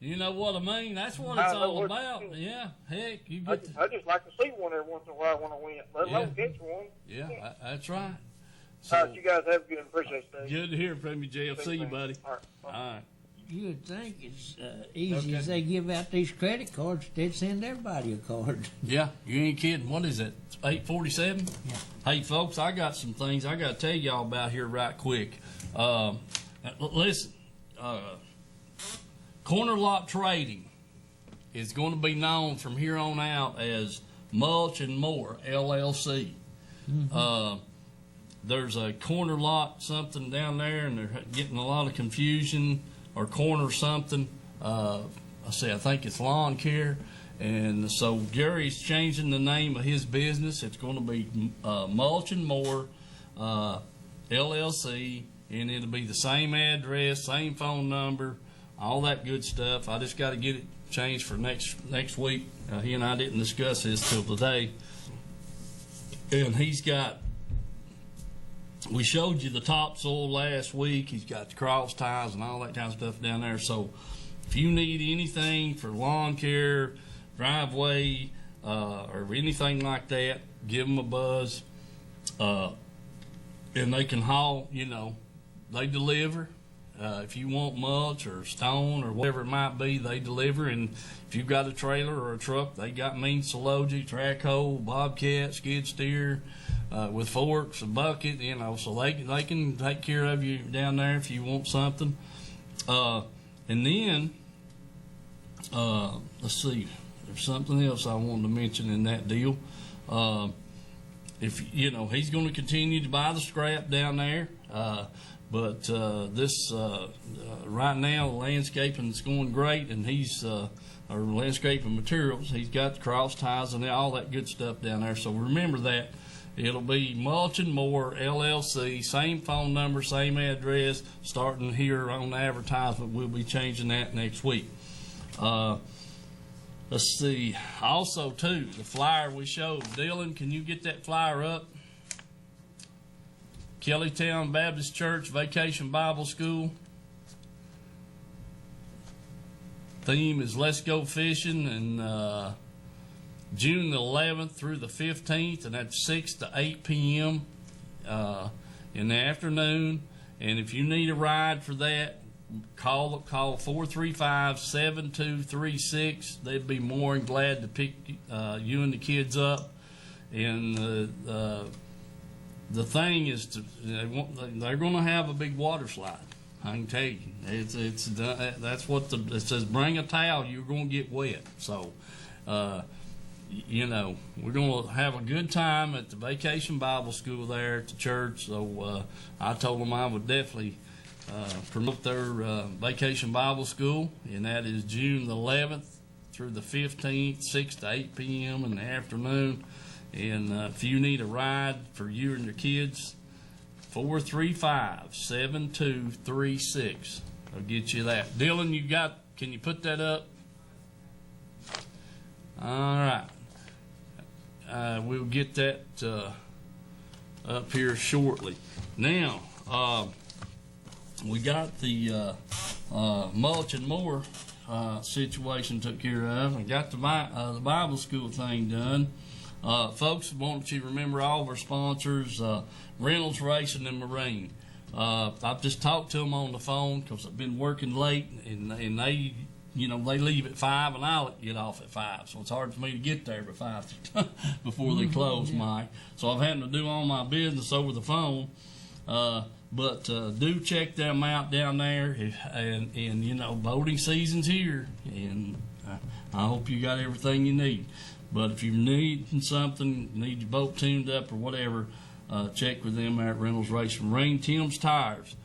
You know what I mean? That's what it's I know all what about. you mean. Yeah, heck, you I get. I just like to see one every once in a while when I went, let alone catch one. Yeah, that's right. All So right, you guys have a good and appreciate it. good to hear from you, Jeff. See you, buddy. All right. All right. You would think it's easy Okay. as they give out these credit cards, they'd send everybody a card. Yeah, you ain't kidding. What is it? 8:47? Yeah. Hey, folks, I got some things I got to tell y'all about here right quick. Listen, Corner Lot Trading is going to be known from here on out as Mulch and More LLC. There's a corner lot something down there, and they're getting a lot of confusion, or corner something. I think it's lawn care. And so Gary's changing the name of his business. It's going to be Mulch and More LLC, and it'll be the same address, same phone number, all that good stuff. I just got to get it changed for next week. He and I didn't discuss this till today. And he's got, we showed you the topsoil last week. He's got the cross ties and all that kind of stuff down there. So if you need anything for lawn care, driveway, or anything like that, give them a buzz. And they can haul, they deliver. If you want mulch or stone or whatever it might be, they deliver. And if you've got a trailer or a truck, they got means to load you, track hole, bobcat, skid steer, with forks, a bucket, so they can take care of you down there if you want something. And then, let's see, there's something else I wanted to mention in that deal. If he's going to continue to buy the scrap down there, but this right now the landscaping is going great, and he's or landscaping materials. He's got the cross ties and all that good stuff down there. So remember that. It'll be Mulch and More LLC, same phone number, same address. Starting here on the advertisement, we'll be changing that next week. Let's see. Also, too, the flyer we showed. Dylan, can you get that flyer up? Kellytown Baptist Church Vacation Bible School. Theme is Let's Go Fishing, and June the 11th through the 15th, and that's 6 to 8 p.m. In the afternoon. And if you need a ride for that, call 435-7236. They'd be more than glad to pick you and the kids up. And the thing is, they're going to have a big water slide. I can tell you, that's what it says. Bring a towel, you're going to get wet. So, we're going to have a good time at the Vacation Bible School there at the church. So I told them I would definitely promote their Vacation Bible School, and that is June the 11th through the 15th, 6 to 8 p.m. in the afternoon. And if you need a ride for you and your kids, 435-7236. I'll get you that. Dylan, can you put that up? All right. We'll get that up here shortly. Now, we got the Mulch and More situation took care of. I got the Bible school thing done. Folks, want you to remember all of our sponsors, Reynolds Racing and Marine. I've just talked to them on the phone because I've been working late, and they you know, they leave at 5 and I'll get off at 5. So it's hard for me to get there by 5 before they close, Mike. So I've had to do all my business over the phone. But do check them out down there. And you know, boating season's here. And I hope you got everything you need. But if you're needing something, need your boat tuned up or whatever, check with them at Reynolds Racing Marine. Tim's Tires.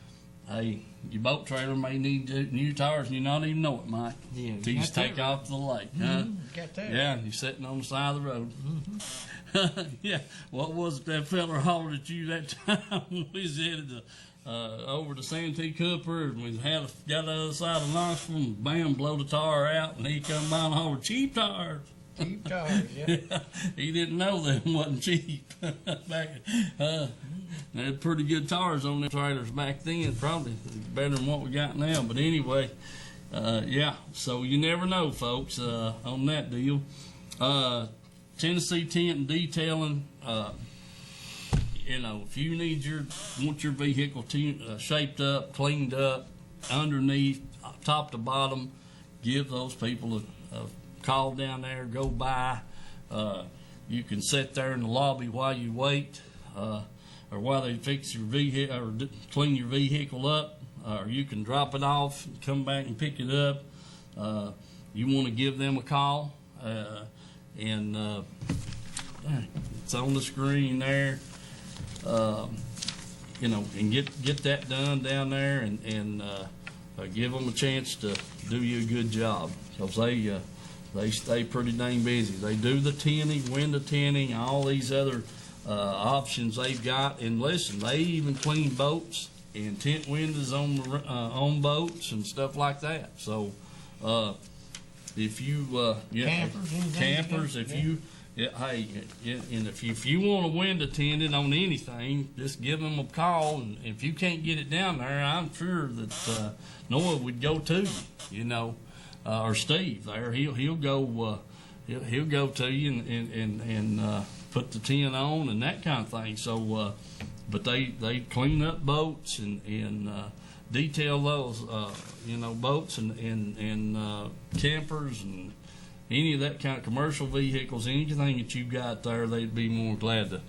Hey, your boat trailer may need new tires and you not even know it, Mike. Yeah, Till you take off to the lake, huh? Got that. Yeah, you're sitting on the side of the road. Yeah, what was it that fella hollered at you that time when we was headed over to Santee Cooper and we got the other side of Knoxville and bam, blow the tire out and he come by and hollered, cheap tires. Cheap tires, yeah. He didn't know them wasn't cheap. Back, they had pretty good tires on them trailers back then, probably better than what we got now. But anyway, yeah, so you never know, folks, on that deal. Tennessee Tent and Detailing, you know, if you want your vehicle shaped up, cleaned up, underneath, top to bottom, give those people a call down there, go by. You can sit there in the lobby while you wait, or while they fix your vehicle or clean your vehicle up, or you can drop it off and come back and pick it up. You want to give them a call, and it's on the screen there. You know, and get that done down there, and give them a chance to do you a good job, because they stay pretty dang busy. They do the tinting, window tinting, all these other options they've got. And listen, they even clean boats and tint windows on boats and stuff like that. So if you campers, if you hey, and if you want a window tinted on anything, just give them a call. And if you can't get it down there, I'm sure that Noah would go to you, or Steve there. He'll go to you and put the tint on and that kind of thing. So, but they clean up boats and detail those boats and campers and any of that kind of commercial vehicles, anything that you got there, they'd be more than glad to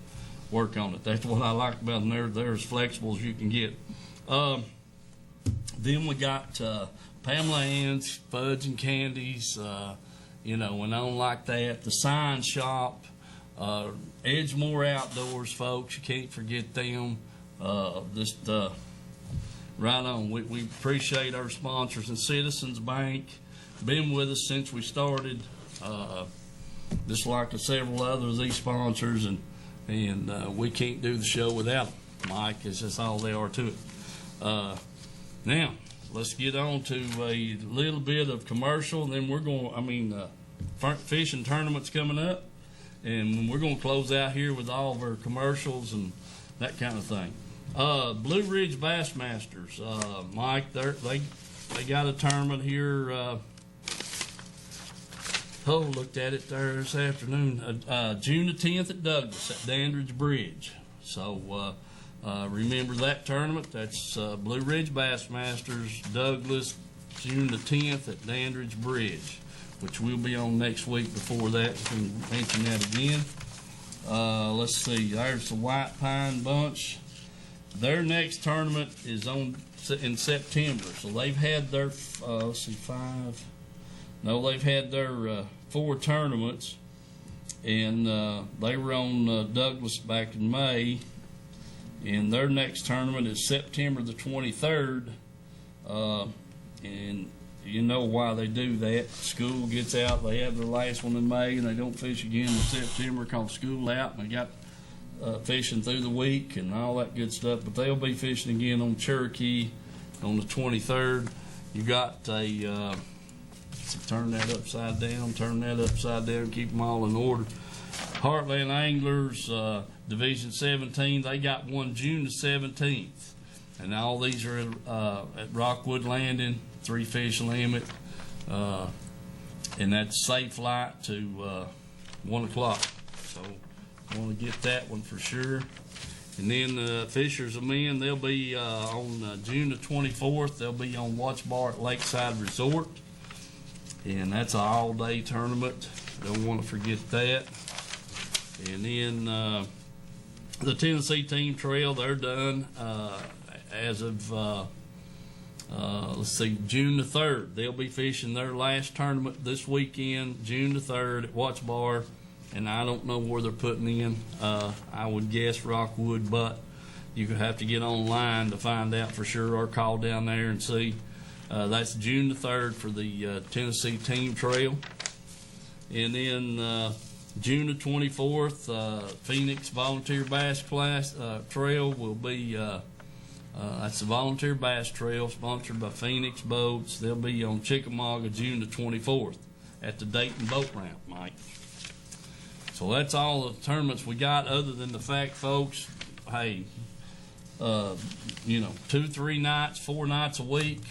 work on it. That's what I like about them. They're as flexible as you can get. Then we got Pamela Ann's Fudge and Candies, and on like that. The Sign Shop, Edgemore Outdoors, folks. You can't forget them. Right on. We appreciate our sponsors. And Citizens Bank, been with us since we started. Just like several others, these sponsors, and we can't do the show without them. Mike, is just all they are to it. Now, let's get on to a little bit of commercial, and then we're going, fishing tournaments coming up, and we're going to close out here with all of our commercials and that kind of thing. Blue Ridge Bassmasters, Mike, they got a tournament here. Looked at it there this afternoon. June the 10th at Douglas at Dandridge Bridge. So remember that tournament. That's Blue Ridge Bassmasters, Douglas, June the 10th at Dandridge Bridge, which we'll be on next week. Before that, we can mention that again. Let's see. There's the White Pine Bunch. Their next tournament is in September. So they've had their they've had their 4 tournaments, and they were on Douglas back in May, and their next tournament is September the 23rd, and you know why they do that. School gets out, they have their last one in May, and they don't fish again in September because school out, and they got fishing through the week and all that good stuff. But they'll be fishing again on Cherokee on the 23rd. You got a turn that upside down, keep them all in order. Heartland Anglers, Division 17, they got one June the 17th. And all these are at Rockwood Landing, 3 fish limit. And that's safe light to 1 o'clock. So want to get that one for sure. And then Fishers of Men, they'll be on June the 24th. They'll be on Watch Bar at Lakeside Resort. and that's an all-day tournament. Don't want to forget that. And then the Tennessee Team Trail, they're done as of let's see, June the 3rd. They'll be fishing their last tournament this weekend, June the 3rd at Watts Bar, and I don't know where they're putting in. I would guess Rockwood, but you could have to get online to find out for sure, or call down there and see. That's June the 3rd for the Tennessee Team Trail. And then June the 24th, Phoenix Volunteer Bass Class Trail will be, that's the Volunteer Bass Trail sponsored by Phoenix Boats. They'll be on Chickamauga June the 24th at the Dayton Boat Ramp, Mike. So that's all the tournaments we got, other than the fact, folks, hey, 2, 3 nights, 4 nights a week,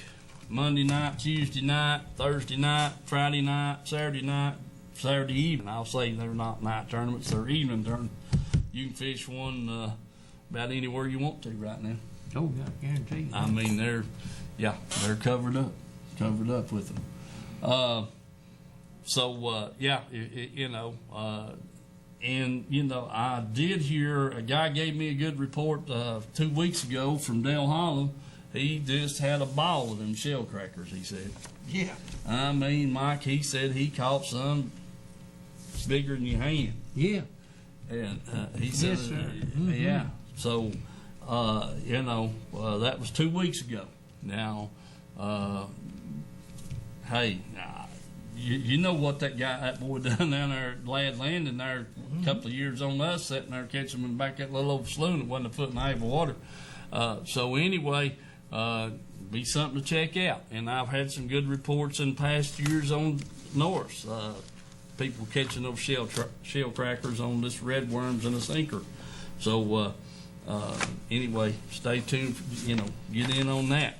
Monday night, Tuesday night, Thursday night, Friday night, Saturday evening. I'll say they're not night tournaments, they're evening tournaments. You can fish one about anywhere you want to right now. Oh, I guarantee you. I mean, they're covered up with them. And I did hear a guy gave me a good report 2 weeks ago from Dale Holland. He just had a ball of them shell crackers, he said. Yeah. I mean, Mike, he said he caught some bigger than your hand. Yeah. And he said, yes, sir. Mm-hmm. Yeah. So, that was 2 weeks ago. Now, hey, you know what that boy done down there at Ladd Landing there a couple of years on us, sitting there catching them back that little old saloon that wasn't a foot and a half of water. So anyway, be something to check out. And I've had some good reports in past years on Norris. People catching those shell crackers on this red worms and a sinker. So anyway, stay tuned. Get in on that.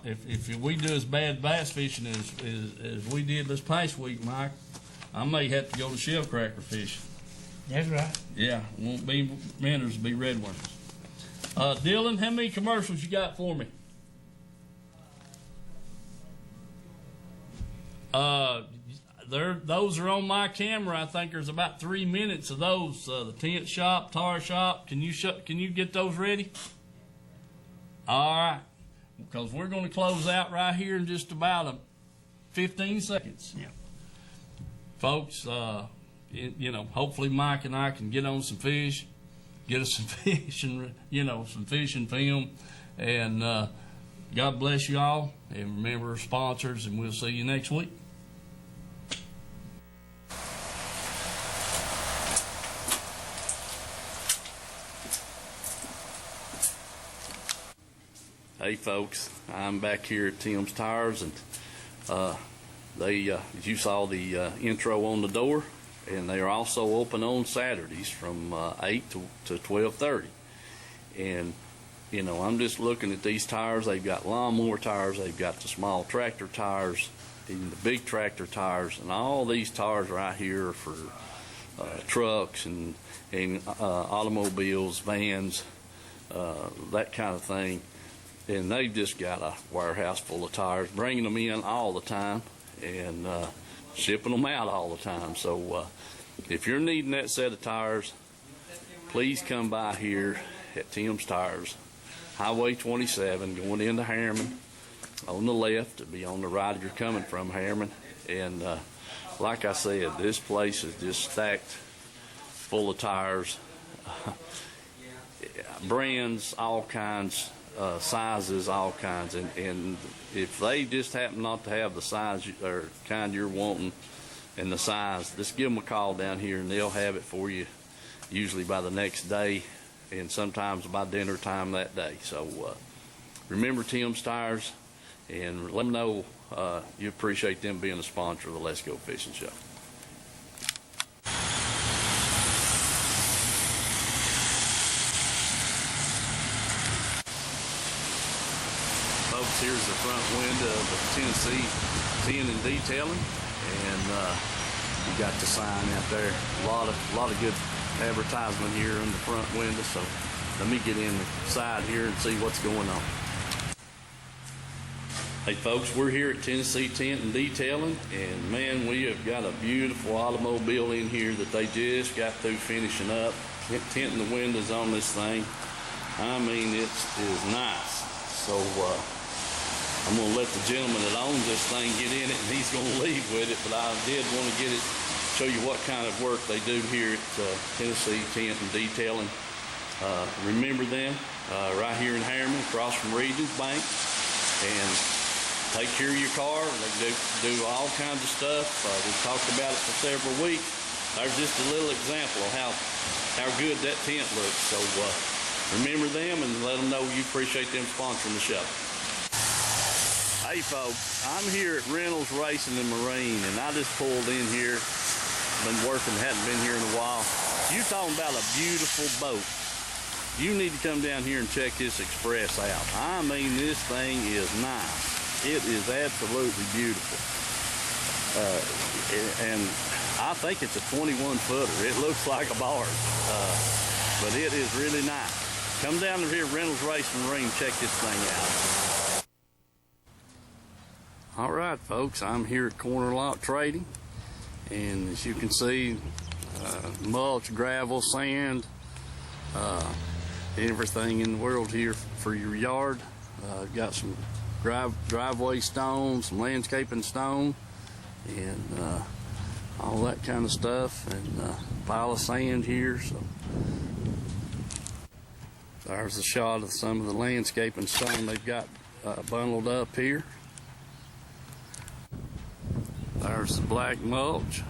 If we do as bad bass fishing as we did this past week, Mike, I may have to go to shell cracker fishing. That's right. Yeah, won't be minnows, be red worms. Dylan, how many commercials you got for me? Those are on my camera. I think there's about 3 minutes of those. The tent shop, tar shop. Can you get those ready? All right, because we're going to close out right here in just about 15 seconds. Yeah. Folks, hopefully Mike and I can get on some fish, get us some fish and some fishing film, and God bless you all, and remember our sponsors, and we'll see you next week. Hey folks, I'm back here at Tim's Tires, and you saw the intro on the door, and they are also open on Saturdays from 8 to 12:30. And I'm just looking at these tires. They've got lawnmower tires, they've got the small tractor tires, even the big tractor tires, and all these tires right here are for trucks and automobiles, vans, that kind of thing. And they've just got a warehouse full of tires, bringing them in all the time and shipping them out all the time. So if you're needing that set of tires, please come by here at Tim's Tires, Highway 27, going into Harriman. On the left, it'll be on the right if you're coming from Harriman. And like I said, this place is just stacked full of tires, brands, all kinds, sizes, all kinds, and if they just happen not to have the size or kind you're wanting and the size, just give them a call down here and they'll have it for you, usually by the next day and sometimes by dinner time that day. So remember Tim's Tires, and let them know you appreciate them being a sponsor of the Let's Go Fishing Show. Here's the front window of the Tennessee Tin and Detailing, and you got the sign out there. A lot of good advertisement here in the front window. So let me get inside here and see what's going on. Hey folks, we're here at Tennessee Tent and Detailing, and man, we have got a beautiful automobile in here that they just got through finishing up, tinting the windows on this thing. I mean, it is nice. So I'm gonna let the gentleman that owns this thing get in it, and he's gonna leave with it, but I did want to get it, show you what kind of work they do here at Tennessee Tent and Detailing. Remember them, right here in Harriman, across from Regions Bank, and take care of your car. They do all kinds of stuff. We talked about it for several weeks. There's just a little example of how good that tent looks. So remember them and let them know you appreciate them sponsoring the show. Hey folks, I'm here at Reynolds Racing and Marine, and I just pulled in here. Been working, hadn't been here in a while. You talking about a beautiful boat. You need to come down here and check this Express out. I mean, this thing is nice. It is absolutely beautiful. And I think it's a 21-footer. It looks like a barge, but it is really nice. Come down to here, Reynolds Racing Marine, check this thing out. All right, folks, I'm here at Corner Lot Trading, and as you can see, mulch, gravel, sand, everything in the world here for your yard. Got some driveway stone, some landscaping stone, and all that kind of stuff, and a pile of sand here. So there's a shot of some of the landscaping stone they've got bundled up here. There's the black mulch.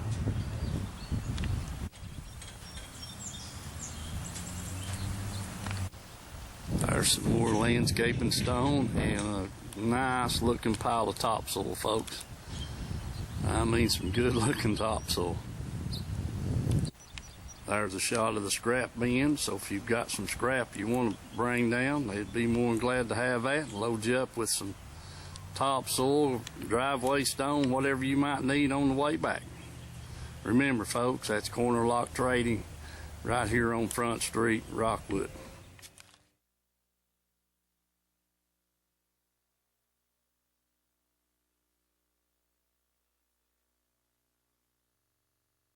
There's some more landscaping stone and a nice looking pile of topsoil, folks. I mean, some good looking topsoil. There's a shot of the scrap bin, so if you've got some scrap you want to bring down, they'd be more than glad to have that and load you up with some topsoil, driveway stone, whatever you might need on the way back. Remember folks, that's Corner Lot Trading right here on Front Street, Rockwood.